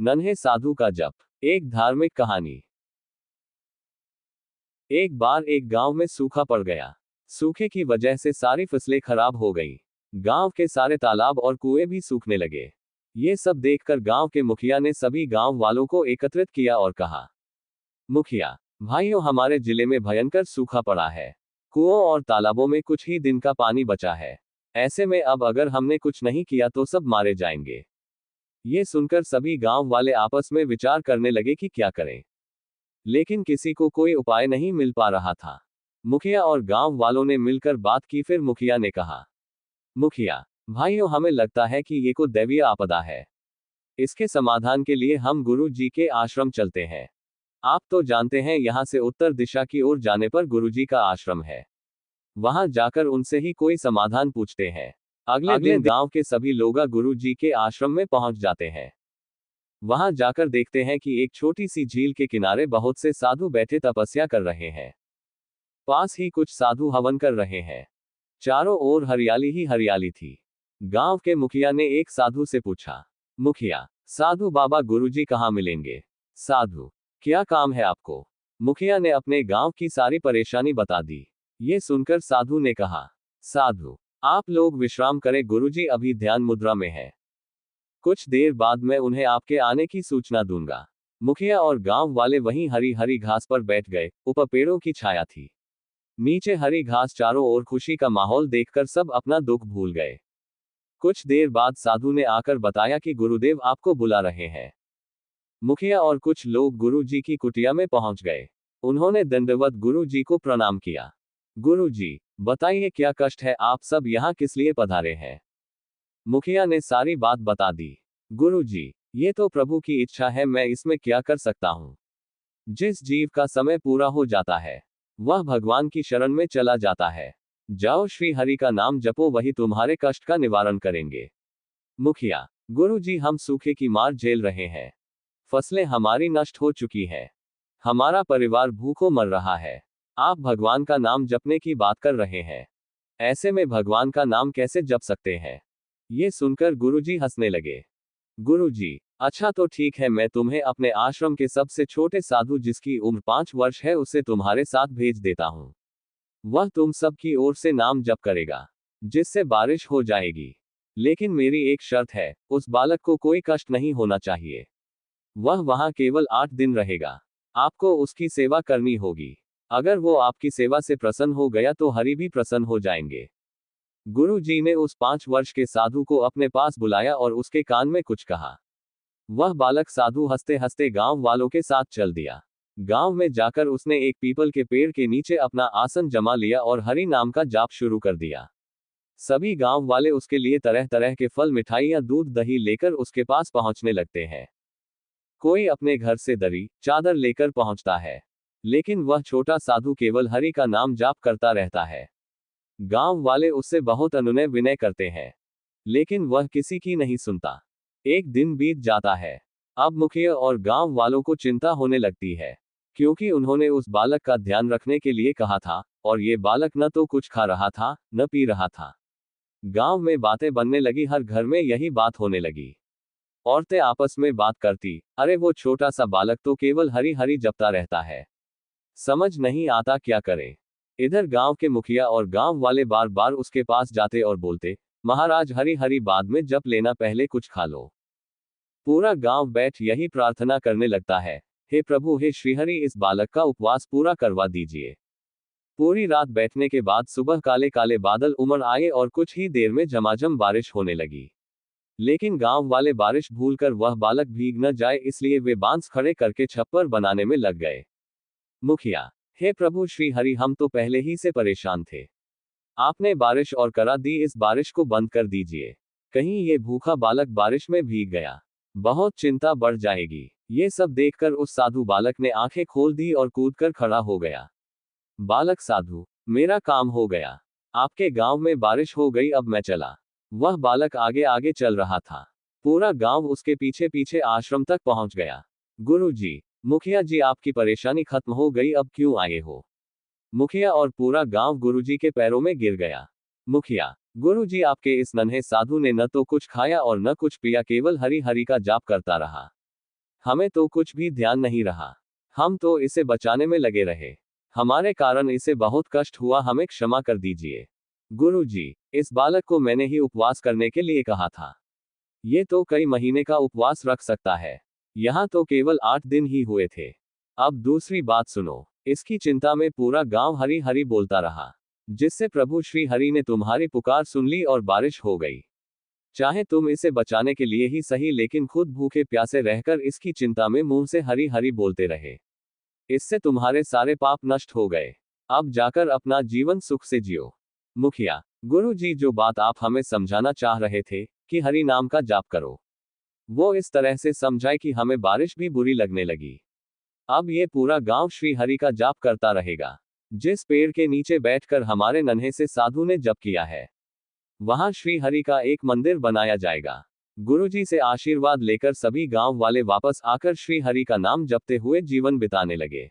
नन्हे साधु का जप। एक धार्मिक कहानी। एक बार एक गांव में सूखा पड़ गया। सूखे की वजह से सारी फसलें खराब हो गईं। गांव के सारे तालाब और कुएं भी सूखने लगे। ये सब देखकर गांव के मुखिया ने सभी गांव वालों को एकत्रित किया और कहा, मुखिया भाइयों, हमारे जिले में भयंकर सूखा पड़ा है। कुओं और तालाबों में कुछ ही दिन का पानी बचा है। ऐसे में अब अगर हमने कुछ नहीं किया तो सब मारे जाएंगे। ये सुनकर सभी गांव वाले आपस में विचार करने लगे कि क्या करें, लेकिन किसी को कोई उपाय नहीं मिल पा रहा था। मुखिया और गांव वालों ने मिलकर बात की। फिर मुखिया ने कहा, मुखिया भाइयों, हमें लगता है कि ये कोई दैवीय आपदा है। इसके समाधान के लिए हम गुरु जी के आश्रम चलते हैं। आप तो जानते हैं, यहाँ से उत्तर दिशा की ओर जाने पर गुरु जी का आश्रम है। वहां जाकर उनसे ही कोई समाधान पूछते हैं। अगले दिन गांव के सभी लोग गुरु जी के आश्रम में पहुंच जाते हैं। वहां जाकर देखते हैं कि एक छोटी सी झील के किनारे बहुत से साधु बैठे तपस्या कर रहे हैं। पास ही कुछ साधु हवन कर रहे हैं। चारों ओर हरियाली ही हरियाली थी। गांव के मुखिया ने एक साधु से पूछा, मुखिया साधु बाबा, गुरुजी कहाँ मिलेंगे? साधु, क्या काम है आपको? मुखिया ने अपने गांव की सारी परेशानी बता दी। ये सुनकर साधु ने कहा, साधु आप लोग विश्राम करें, गुरुजी अभी ध्यान मुद्रा में है। कुछ देर बाद मैं उन्हें आपके आने की सूचना दूंगा। मुखिया और गांव वाले वहीं हरी हरी घास पर बैठ गए। ऊपर पेड़ों की छाया थी, नीचे हरी घास, चारों ओर खुशी का माहौल देखकर सब अपना दुख भूल गए। कुछ देर बाद साधु ने आकर बताया कि गुरुदेव आपको बुला रहे हैं। मुखिया और कुछ लोग गुरु जी की कुटिया में पहुंच गए। उन्होंने दंडवत गुरु जी को प्रणाम किया। गुरु जी बताइए, क्या कष्ट है? आप सब यहाँ किस लिए पधारे हैं? मुखिया ने सारी बात बता दी। गुरु जी, ये तो प्रभु की इच्छा है, मैं इसमें क्या कर सकता हूँ। जिस जीव का समय पूरा हो जाता है वह भगवान की शरण में चला जाता है। जाओ श्री हरि का नाम जपो, वही तुम्हारे कष्ट का निवारण करेंगे। मुखिया, गुरु जी हम सूखे की मार झेल रहे हैं। फसलें हमारी नष्ट हो चुकी है। हमारा परिवार भूखों मर रहा है। आप भगवान का नाम जपने की बात कर रहे हैं। ऐसे में भगवान का नाम कैसे जप सकते हैं? ये सुनकर गुरुजी हंसने लगे। गुरुजी, अच्छा तो ठीक है, मैं तुम्हें अपने आश्रम के सबसे छोटे साधु, जिसकी उम्र 5 वर्ष है, उसे तुम्हारे साथ भेज देता हूँ। वह तुम सब की ओर से नाम जप करेगा, जिससे बारिश हो जाएगी। लेकिन मेरी एक शर्त है, उस बालक को कोई कष्ट नहीं होना चाहिए। वह वहां केवल 8 दिन रहेगा। आपको उसकी सेवा करनी होगी। अगर वो आपकी सेवा से प्रसन्न हो गया तो हरि भी प्रसन्न हो जाएंगे। गुरु जी ने उस 5 वर्ष के साधु को अपने पास बुलाया और उसके कान में कुछ कहा। वह बालक साधु हंसते हंसते गांव वालों के साथ चल दिया। गांव में जाकर उसने एक पीपल के पेड़ के नीचे अपना आसन जमा लिया और हरि नाम का जाप शुरू कर दिया। सभी गांव वाले उसके लिए तरह तरह के फल, मिठाइयां, दूध, दही लेकर उसके पास पहुंचने लगते हैं। कोई अपने घर से दरी, चादर लेकर पहुंचता है, लेकिन वह छोटा साधु केवल हरि का नाम जाप करता रहता है। गांव वाले उससे बहुत अनुनय विनय करते हैं, लेकिन वह किसी की नहीं सुनता। एक दिन बीत जाता है। अब मुखिया और गांव वालों को चिंता होने लगती है, क्योंकि उन्होंने उस बालक का ध्यान रखने के लिए कहा था, और ये बालक न तो कुछ खा रहा था, न पी रहा था। गांव में बातें बनने लगी, हर घर में यही बात होने लगी। औरतें आपस में बात करती, अरे वो छोटा सा बालक तो केवल हरि हरि जपता रहता है, समझ नहीं आता क्या करे। इधर गांव के मुखिया और गांव वाले बार बार उसके पास जाते और बोलते, महाराज हरि हरि बाद में जप लेना, पहले कुछ खा लो। पूरा गांव बैठ यही प्रार्थना करने लगता है, हे प्रभु, हे श्रीहरि, इस बालक का उपवास पूरा करवा दीजिए। पूरी रात बैठने के बाद सुबह काले काले बादल उमड़ आए और कुछ ही देर में झमाझम बारिश होने लगी। लेकिन गांव वाले बारिश भूलकर वह बालक भीग न जाए, इसलिए वे बांस खड़े करके छप्पर बनाने में लग गए। मुखिया, हे प्रभु श्री हरि, हम तो पहले ही से परेशान थे। आपने बारिश और करा दी, इस बारिश को बंद कर दीजिए। कहीं ये भूखा बालक बारिश में भीग गया, बहुत चिंता बढ़ जाएगी। ये सब देखकर उस साधु बालक ने आंखें खोल दी और कूदकर खड़ा हो गया। बालक साधु, मेरा काम हो गया। आपके गांव में बारिश हो गई, अब मैं चला। वह बालक आगे आगे चल रहा था। पूरा गांव उसके पीछे पीछे आश्रम तक पहुंच गया। गुरु जी, मुखिया जी, आपकी परेशानी खत्म हो गई, अब क्यों आए हो? मुखिया और पूरा गांव गुरुजी के पैरों में गिर गया। मुखिया, गुरुजी, आपके इस नन्हे साधु ने न तो कुछ खाया और न कुछ पिया, केवल हरि हरि का जाप करता रहा। हमें तो कुछ भी ध्यान नहीं रहा। हम तो इसे बचाने में लगे रहे। हमारे कारण इसे बहुत कष्ट हुआ, हमें क्षमा कर दीजिए। गुरुजी, इस बालक को मैंने ही उपवास करने के लिए कहा था। ये तो कई महीने का उपवास रख सकता है। यहाँ तो केवल 8 दिन ही हुए थे। अब दूसरी बात सुनो। इसकी चिंता में पूरा गांव हरि हरि बोलता रहा, जिससे प्रभु श्री हरि ने तुम्हारी पुकार सुन ली और बारिश हो गई। चाहे तुम इसे बचाने के लिए ही सही, लेकिन खुद भूखे प्यासे रहकर इसकी चिंता में मुंह से हरि हरि बोलते रहे। इससे तुम्हारे सारे पाप नष्ट हो गए। अब जाकर अपना जीवन सुख से जियो। मुखिया, गुरु जी, जो बात आप हमें समझाना चाह रहे थे कि हरि नाम का जाप करो, वो इस तरह से समझाए कि हमें बारिश भी बुरी लगने लगी। अब ये पूरा गांव श्री हरि का जाप करता रहेगा। जिस पेड़ के नीचे बैठकर हमारे नन्हे से साधु ने जप किया है, वहां श्री हरि का एक मंदिर बनाया जाएगा। गुरुजी से आशीर्वाद लेकर सभी गांव वाले वापस आकर श्री हरि का नाम जपते हुए जीवन बिताने लगे।